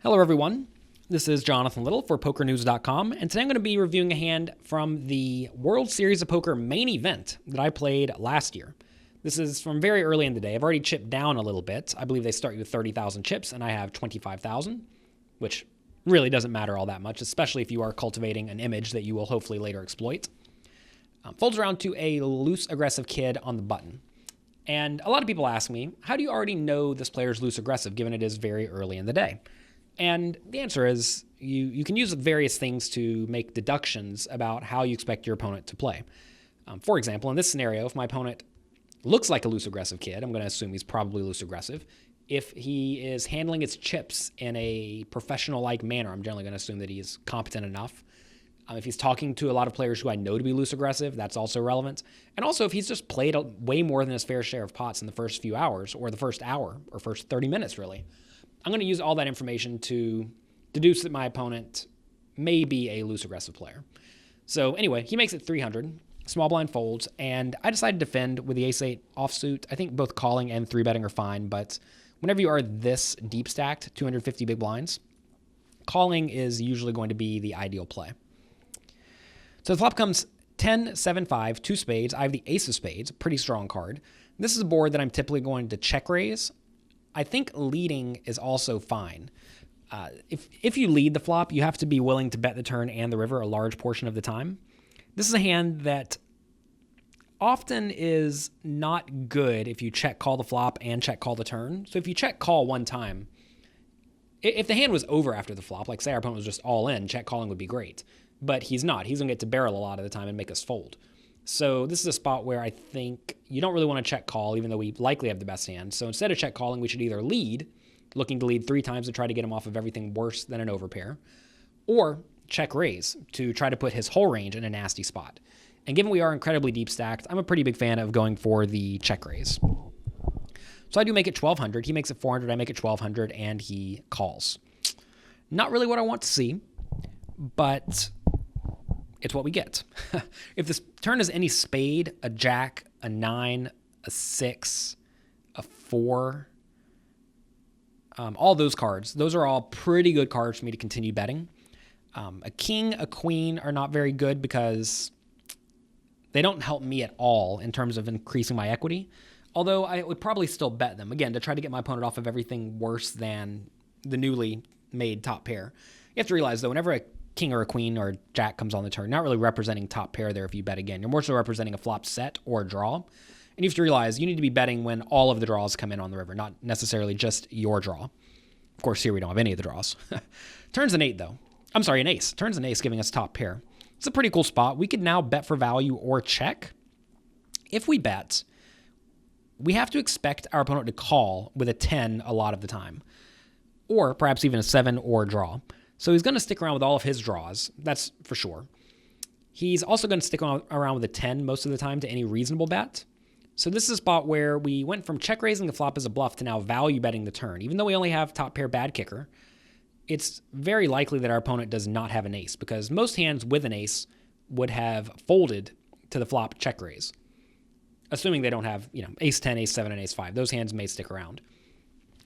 Hello everyone, this is Jonathan Little for PokerNews.com, and today I'm going to be reviewing a hand from the World Series of Poker main event that I played last year. This is from very early in the day. I've already chipped down a little bit. I believe they start you with 30,000 chips, and I have 25,000, which really doesn't matter all that much, especially if you are cultivating an image that you will hopefully later exploit. Folds around to a loose aggressive kid on the button. And a lot of people ask me, how do you already know this player's loose aggressive given it is very early in the day? And the answer is you can use various things to make deductions about how you expect your opponent to play. For example, in this scenario, if my opponent looks like a loose aggressive kid, I'm going to assume he's probably loose aggressive. If he is handling his chips in a professional-like manner, I'm generally going to assume that he is competent enough. If he's talking to a lot of players who I know to be loose aggressive, that's also relevant. And also, if he's just played way more than his fair share of pots in the first few hours, or the first hour, or first 30 minutes, really, I'm going to use all that information to deduce that my opponent may be a loose aggressive player. So anyway, he makes it 300, small blind folds, and I decided to defend with the ace-8 offsuit. I think both calling and 3-betting are fine, but whenever you are this deep stacked, 250 big blinds, calling is usually going to be the ideal play. So the flop comes 10, 7, 5, 2 spades. I have the ace of spades, a pretty strong card. This is a board that I'm typically going to check raise. I think leading is also fine. If you lead the flop, you have to be willing to bet the turn and the river a large portion of the time. This is a hand that often is not good if you check call the flop and check call the turn. So if you check call one time, if the hand was over after the flop, like say our opponent was just all in, check calling would be great. But he's not. He's going to get to barrel a lot of the time and make us fold. So this is a spot where I think you don't really want to check call, even though we likely have the best hand. So instead of check calling, we should either lead, looking to lead 3 times to try to get him off of everything worse than an overpair, or check raise to try to put his whole range in a nasty spot. And given we are incredibly deep stacked, I'm a pretty big fan of going for the check raise. So I do make it 1,200. He makes it 400. I make it 1,200, and he calls. Not really what I want to see, but it's what we get. If this turn is any spade, a jack, a 9, a 6, a 4, all those cards, those are all pretty good cards for me to continue betting. A king, a queen are not very good because they don't help me at all in terms of increasing my equity, although I would probably still bet them, again, to try to get my opponent off of everything worse than the newly made top pair. You have to realize, though, whenever a king or a queen or a jack comes on the turn, not really representing top pair there if you bet again. You're more so representing a flop set or a draw. And you have to realize you need to be betting when all of the draws come in on the river, not necessarily just your draw. Of course, here we don't have any of the draws. Turns an 8, though. I'm sorry, an ace. Turns an ace, giving us top pair. It's a pretty cool spot. We could now bet for value or check. If we bet, we have to expect our opponent to call with a 10 a lot of the time, or perhaps even a 7 or a draw. So he's going to stick around with all of his draws, that's for sure. He's also going to stick around with a 10 most of the time to any reasonable bet. So this is a spot where we went from check raising the flop as a bluff to now value betting the turn. Even though we only have top pair bad kicker, it's very likely that our opponent does not have an ace, because most hands with an ace would have folded to the flop check raise. Assuming they don't have, ace 10, ace 7, and ace 5. Those hands may stick around.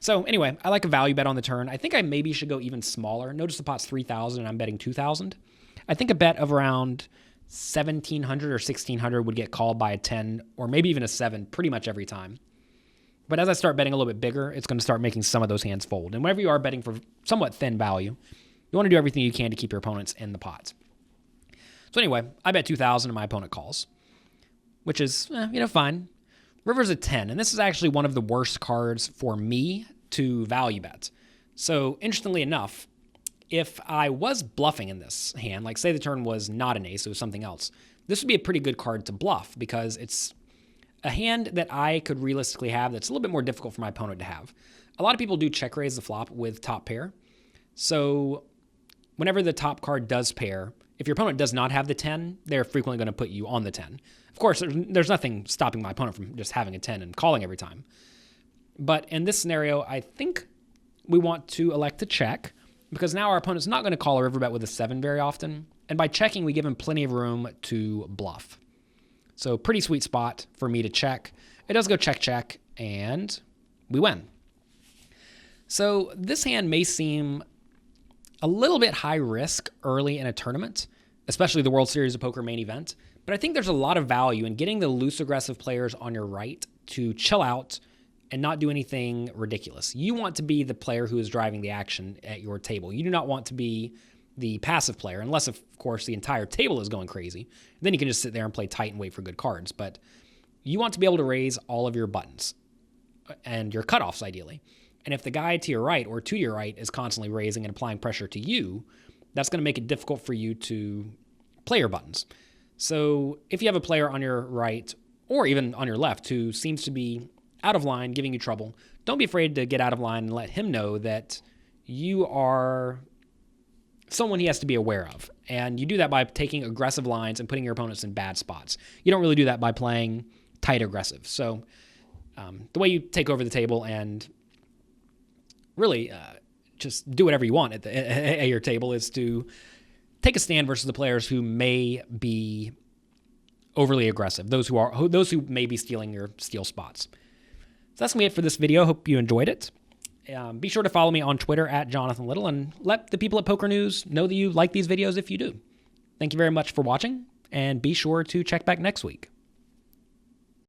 So anyway, I like a value bet on the turn. I think I maybe should go even smaller. Notice the pot's 3,000 and I'm betting 2,000. I think a bet of around 1,700 or 1,600 would get called by a 10 or maybe even a 7 pretty much every time. But as I start betting a little bit bigger, it's going to start making some of those hands fold. And whenever you are betting for somewhat thin value, you want to do everything you can to keep your opponents in the pot. So anyway, I bet 2,000 and my opponent calls, which is, fine. River's a 10, and this is actually one of the worst cards for me to value bet. So interestingly enough, if I was bluffing in this hand, like say the turn was not an ace, it was something else, this would be a pretty good card to bluff because it's a hand that I could realistically have that's a little bit more difficult for my opponent to have. A lot of people do check raise the flop with top pair. So whenever the top card does pair, if your opponent does not have the 10, they're frequently going to put you on the 10. Of course, there's nothing stopping my opponent from just having a 10 and calling every time. But in this scenario, I think we want to elect to check because now our opponent's not going to call a river bet with a 7 very often. And by checking, we give him plenty of room to bluff. So pretty sweet spot for me to check. It does go check, check, and we win. So this hand may seem a little bit high risk early in a tournament, especially the World Series of Poker main event. But I think there's a lot of value in getting the loose aggressive players on your right to chill out and not do anything ridiculous. You want to be the player who is driving the action at your table. You do not want to be the passive player, unless, of course, the entire table is going crazy. Then you can just sit there and play tight and wait for good cards. But you want to be able to raise all of your buttons and your cutoffs, ideally. And if the guy to your right or to your right is constantly raising and applying pressure to you, that's going to make it difficult for you to play your buttons. So if you have a player on your right or even on your left who seems to be out of line, giving you trouble, don't be afraid to get out of line and let him know that you are someone he has to be aware of. And you do that by taking aggressive lines and putting your opponents in bad spots. You don't really do that by playing tight aggressive. So the way you take over the table and really just do whatever you want at your table is to take a stand versus the players who may be overly aggressive, those who may be stealing your steal spots. So that's going to be it for this video. Hope you enjoyed it. Be sure to follow me on Twitter at Jonathan Little and let the people at Poker News know that you like these videos if you do. Thank you very much for watching, and be sure to check back next week.